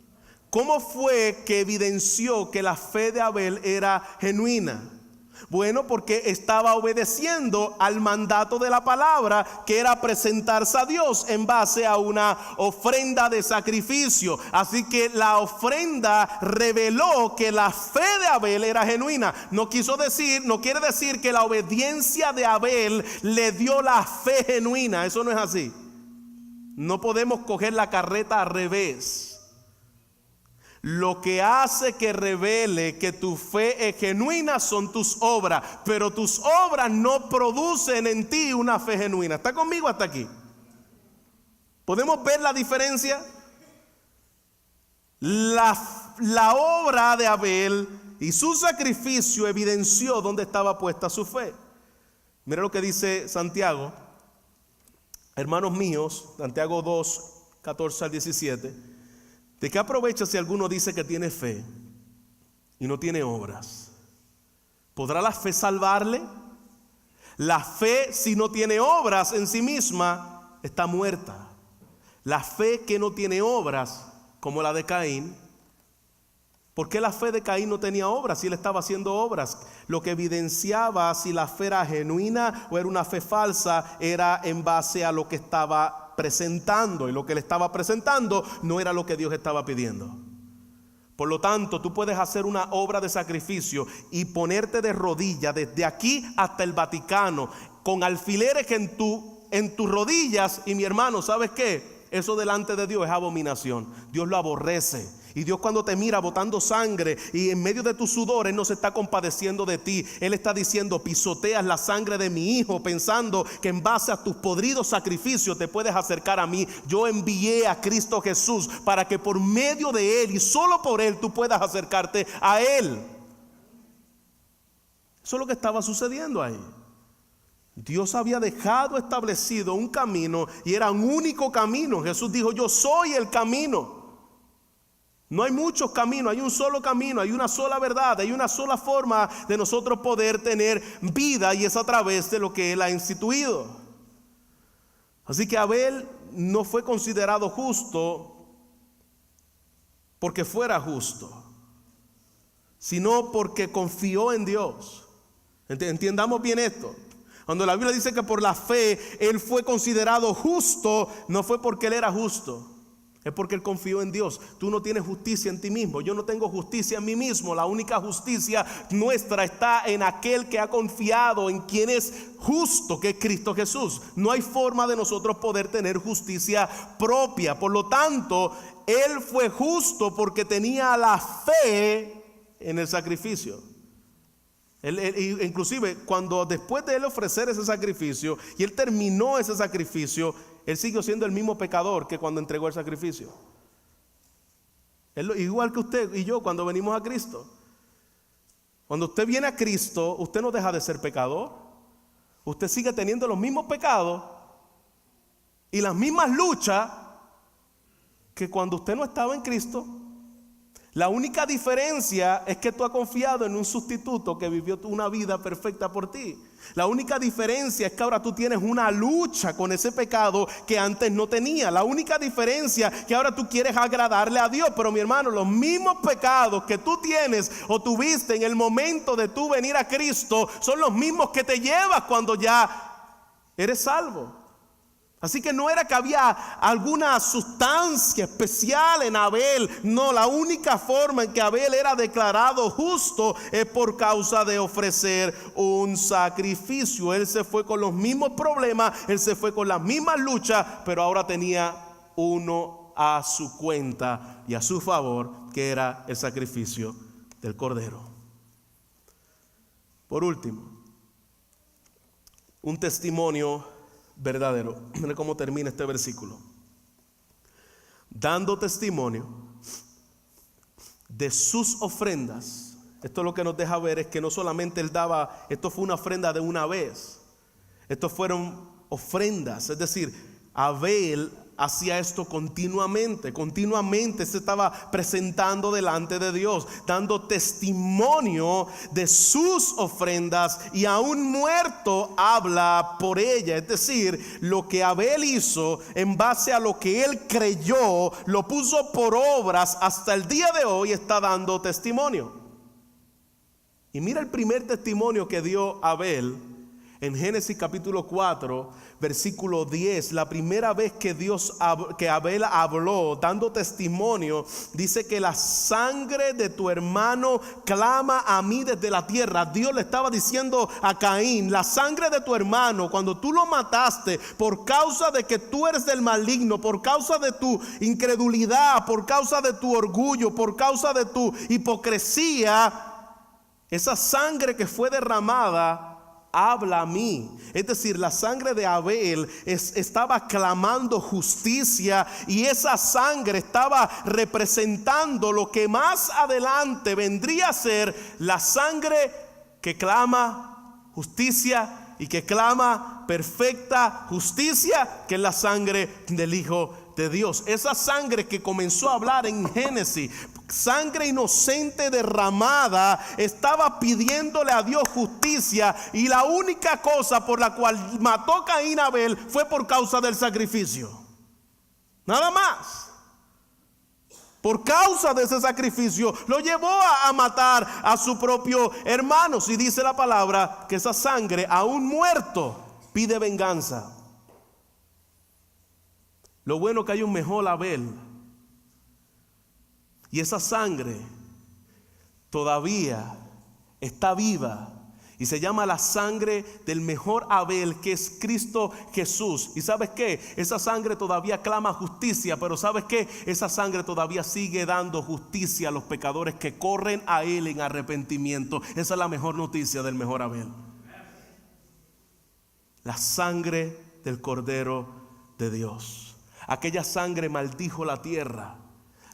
¿cómo fue que evidenció que la fe de Abel era genuina? Bueno, porque estaba obedeciendo al mandato de la palabra, que era presentarse a Dios en base a una ofrenda de sacrificio. Así que la ofrenda reveló que la fe de Abel era genuina. No quiere decir que la obediencia de Abel le dio la fe genuina. Eso no es así. No podemos coger la carreta al revés. Lo que hace que revele que tu fe es genuina son tus obras, pero tus obras no producen en ti una fe genuina. ¿Está conmigo hasta aquí? ¿Podemos ver la diferencia? La obra de Abel y su sacrificio evidenció dónde estaba puesta su fe. Mira lo que dice Santiago. Hermanos míos, Santiago 2, 14 al 17. ¿De qué aprovecha si alguno dice que tiene fe y no tiene obras? ¿Podrá la fe salvarle? La fe, si no tiene obras en sí misma, está muerta. La fe que no tiene obras, como la de Caín. ¿Por qué la fe de Caín no tenía obras si él estaba haciendo obras? Lo que evidenciaba si la fe era genuina o era una fe falsa era en base a lo que estaba presentando. Y lo que le estaba presentando no era lo que Dios estaba pidiendo. Por lo tanto, tú puedes hacer una obra de sacrificio y ponerte de rodillas desde aquí hasta el Vaticano con alfileres en tus rodillas. Y mi hermano, ¿sabes qué? Eso delante de Dios es abominación. Dios lo aborrece. Y Dios, cuando te mira botando sangre y en medio de tu sudor, Él no se está compadeciendo de ti. Él está diciendo: pisoteas la sangre de mi hijo, pensando que en base a tus podridos sacrificios te puedes acercar a mí. Yo envié a Cristo Jesús para que por medio de Él y solo por Él tú puedas acercarte a Él. Eso es lo que estaba sucediendo ahí. Dios había dejado establecido un camino, y era un único camino. Jesús dijo: yo soy el camino. No hay muchos caminos, hay un solo camino, hay una sola verdad, hay una sola forma de nosotros poder tener vida, y es a través de lo que Él ha instituido. Así que Abel no fue considerado justo porque fuera justo, sino porque confió en Dios. Entiendamos bien esto. Cuando la Biblia dice que por la fe Él fue considerado justo, no fue porque Él era justo. Es porque Él confió en Dios. Tú no tienes justicia en ti mismo. Yo no tengo justicia en mí mismo. La única justicia nuestra está en aquel que ha confiado en quien es justo, que es Cristo Jesús. No hay forma de nosotros poder tener justicia propia. Por lo tanto, Él fue justo porque tenía la fe en el sacrificio. Inclusive cuando después de Él ofrecer ese sacrificio y Él terminó ese sacrificio, Él siguió siendo el mismo pecador que cuando entregó el sacrificio. Igual que usted y yo cuando venimos a Cristo. Cuando usted viene a Cristo, usted no deja de ser pecador. Usted sigue teniendo los mismos pecados y las mismas luchas que cuando usted no estaba en Cristo. La única diferencia es que tú has confiado en un sustituto que vivió una vida perfecta por ti. La única diferencia es que ahora tú tienes una lucha con ese pecado que antes no tenía. La única diferencia es que ahora tú quieres agradarle a Dios. Pero mi hermano, los mismos pecados que tú tienes o tuviste en el momento de tú venir a Cristo son los mismos que te llevas cuando ya eres salvo. Así que no era que había alguna sustancia especial en Abel. No, la única forma en que Abel era declarado justo es por causa de ofrecer un sacrificio. Él se fue con los mismos problemas, él se fue con las mismas luchas, pero ahora tenía uno a su cuenta y a su favor, que era el sacrificio del Cordero. Por último, un testimonio verdadero. Mira cómo termina este versículo. dando testimonio de sus ofrendas. Esto lo que nos deja ver es que no solamente él daba, esto fue una ofrenda de una vez, estos fueron ofrendas, es decir, Abel hacía esto continuamente se estaba presentando delante de Dios, dando testimonio de sus ofrendas, y aún muerto habla por ella. Es decir, lo que Abel hizo en base a lo que él creyó, lo puso por obras, hasta el día de hoy está dando testimonio. Y mira el primer testimonio que dio Abel en Génesis capítulo 4, versículo 10. La primera vez que Abel habló dando testimonio, dice que la sangre de tu hermano clama a mí desde la tierra. Dios le estaba diciendo a Caín: la sangre de tu hermano, cuando tú lo mataste por causa de que tú eres del maligno, por causa de tu incredulidad, por causa de tu orgullo, por causa de tu hipocresía, esa sangre que fue derramada habla a mí. Es decir, la sangre de Abel estaba clamando justicia, y esa sangre estaba representando lo que más adelante vendría a ser la sangre que clama justicia y que clama perfecta justicia, que es la sangre del Hijo de Dios. Esa sangre que comenzó a hablar en Génesis, sangre inocente derramada, estaba pidiéndole a Dios justicia, y la única cosa por la cual mató Caín a Abel fue por causa del sacrificio. Nada más. Por causa de ese sacrificio lo llevó a matar a su propio hermano. Si dice la palabra que esa sangre, aún muerto, pide venganza. Lo bueno que hay un mejor Abel, y esa sangre todavía está viva, y se llama la sangre del mejor Abel, que es Cristo Jesús. Y ¿sabes qué? Esa sangre todavía clama justicia, pero ¿sabes qué? Esa sangre todavía sigue dando justicia a los pecadores que corren a Él en arrepentimiento. Esa es la mejor noticia del mejor Abel. La sangre del Cordero de Dios. Aquella sangre maldijo la tierra.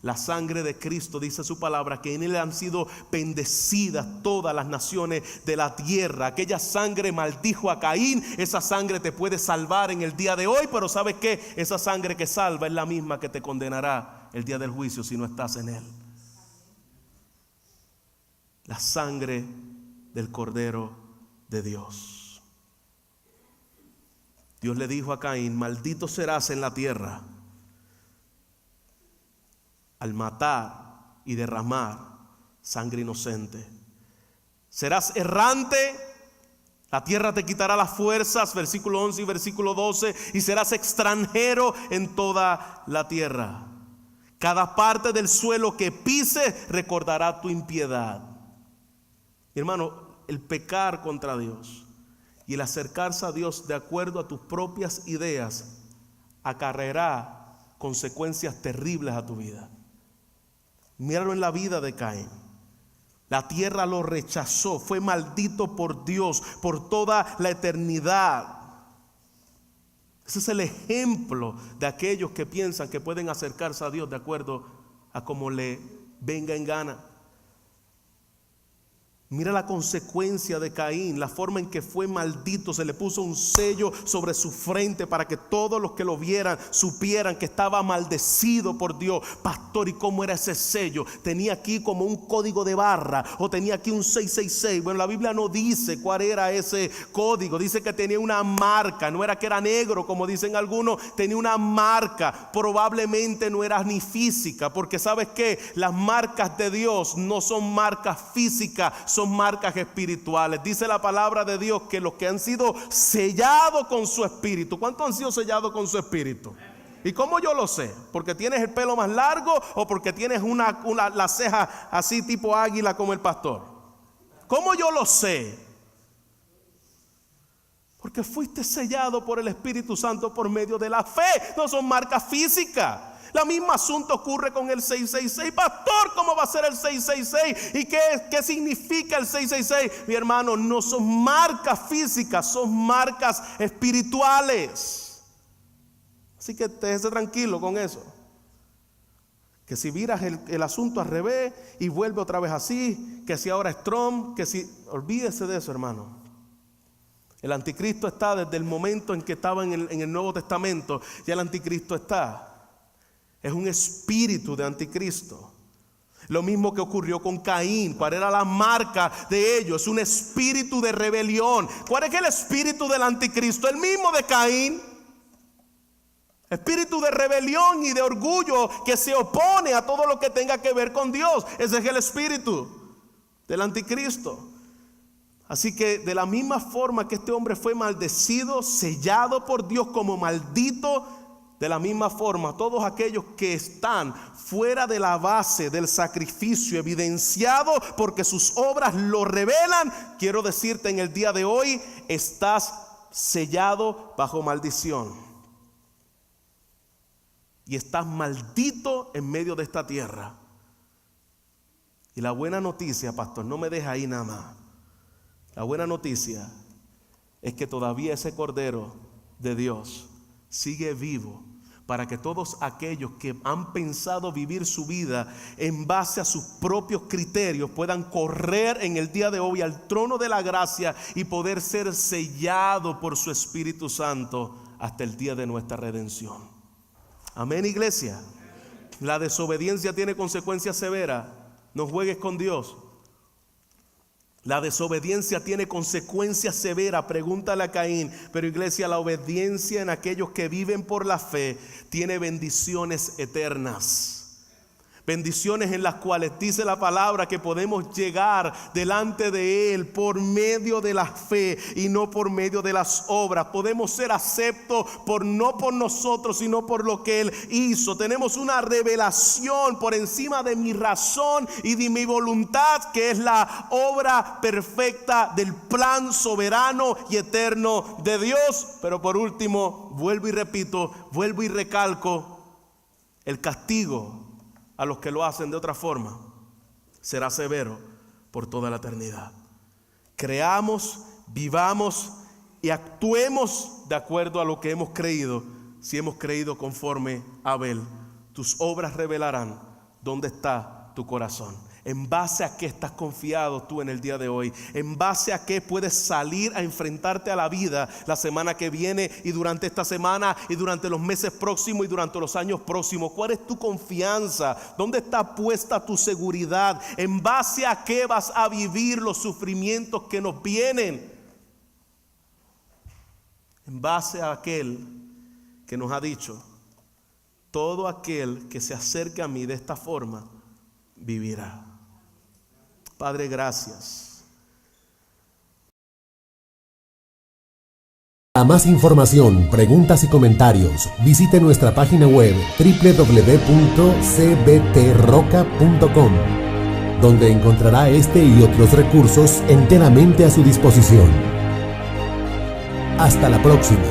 La sangre de Cristo, dice su palabra, que en Él han sido bendecidas todas las naciones de la tierra. Aquella sangre maldijo a Caín. Esa sangre te puede salvar en el día de hoy, pero ¿sabes qué? Esa sangre que salva es la misma que te condenará el día del juicio si no estás en Él. La sangre del Cordero de Dios. Dios le dijo a Caín: maldito serás en la tierra al matar y derramar sangre inocente. Serás errante, la tierra te quitará las fuerzas, versículo 11 y versículo 12, y serás extranjero en toda la tierra. Cada parte del suelo que pises recordará tu impiedad. Mi hermano, el pecar contra Dios y el acercarse a Dios de acuerdo a tus propias ideas acarreará consecuencias terribles a tu vida. Míralo en la vida de Caín. La tierra lo rechazó, fue maldito por Dios por toda la eternidad. Ese es el ejemplo de aquellos que piensan que pueden acercarse a Dios de acuerdo a como le venga en gana. Mira la consecuencia de Caín, la forma en que fue maldito. Se le puso un sello sobre su frente para que todos los que lo vieran supieran que estaba maldecido por Dios. Pastor, ¿y cómo era ese sello? Tenía aquí como un código de barra, o tenía aquí un 666. Bueno, la Biblia no dice cuál era ese código. Dice que tenía una marca. No era que era negro como dicen algunos. Tenía una marca. Probablemente no era ni física, porque ¿sabes qué? Las marcas de Dios no son marcas físicas, son marcas espirituales. Dice la palabra de Dios que los que han sido sellados con su espíritu. ¿Cuántos han sido sellados con su espíritu? ¿Y cómo yo lo sé? ¿Porque tienes el pelo más largo o porque tienes la ceja así tipo águila como el pastor? ¿Cómo yo lo sé? Porque fuiste sellado por el Espíritu Santo por medio de la fe. No son marcas físicas. La misma asunto ocurre con el 666. Pastor, ¿cómo va a ser el 666? ¿Y qué significa el 666? Mi hermano, no son marcas físicas, son marcas espirituales. Así que déjese tranquilo con eso. Que si viras el asunto al revés y vuelve otra vez así, que si ahora es Trump, que si... Olvídese de eso, hermano. El anticristo está desde el momento en que estaba en el Nuevo Testamento. Ya el anticristo está. Es un espíritu de anticristo. Lo mismo que ocurrió con Caín. ¿Cuál era la marca de ellos? Es un espíritu de rebelión. ¿Cuál es el espíritu del anticristo? El mismo de Caín. Espíritu de rebelión y de orgullo que se opone a todo lo que tenga que ver con Dios. Ese es el espíritu del anticristo. Así que de la misma forma que este hombre fue maldecido, sellado por Dios como maldito, de la misma forma todos aquellos que están fuera de la base del sacrificio evidenciado porque sus obras lo revelan, quiero decirte en el día de hoy, estás sellado bajo maldición. Y estás maldito en medio de esta tierra. Y la buena noticia, pastor, no me deja ahí nada más. La buena noticia es que todavía ese Cordero de Dios sigue vivo para que todos aquellos que han pensado vivir su vida en base a sus propios criterios puedan correr en el día de hoy al trono de la gracia y poder ser sellados por su Espíritu Santo hasta el día de nuestra redención. Amén, iglesia. La desobediencia tiene consecuencias severas. No juegues con Dios. La desobediencia tiene consecuencias severas. Pregúntale a Caín. Pero iglesia, la obediencia en aquellos que viven por la fe tiene bendiciones eternas. Bendiciones en las cuales dice la palabra que podemos llegar delante de Él por medio de la fe y no por medio de las obras. Podemos ser aceptos no por nosotros, sino por lo que Él hizo. Tenemos una revelación por encima de mi razón y de mi voluntad, que es la obra perfecta del plan soberano y eterno de Dios. Pero por último, vuelvo y repito, vuelvo y recalco, el castigo a los que lo hacen de otra forma será severo por toda la eternidad. Creamos, vivamos y actuemos de acuerdo a lo que hemos creído. Si hemos creído conforme a Abel, tus obras revelarán dónde está tu corazón. ¿En base a qué estás confiado tú en el día de hoy? ¿En base a qué puedes salir a enfrentarte a la vida la semana que viene y durante esta semana y durante los meses próximos y durante los años próximos? ¿Cuál es tu confianza? ¿Dónde está puesta tu seguridad? ¿En base a qué vas a vivir los sufrimientos que nos vienen? En base a aquel que nos ha dicho: todo aquel que se acerque a mí de esta forma vivirá. Padre, gracias. Para más información, preguntas y comentarios, visite nuestra página web www.cbtroca.com, donde encontrará este y otros recursos enteramente a su disposición. Hasta la próxima.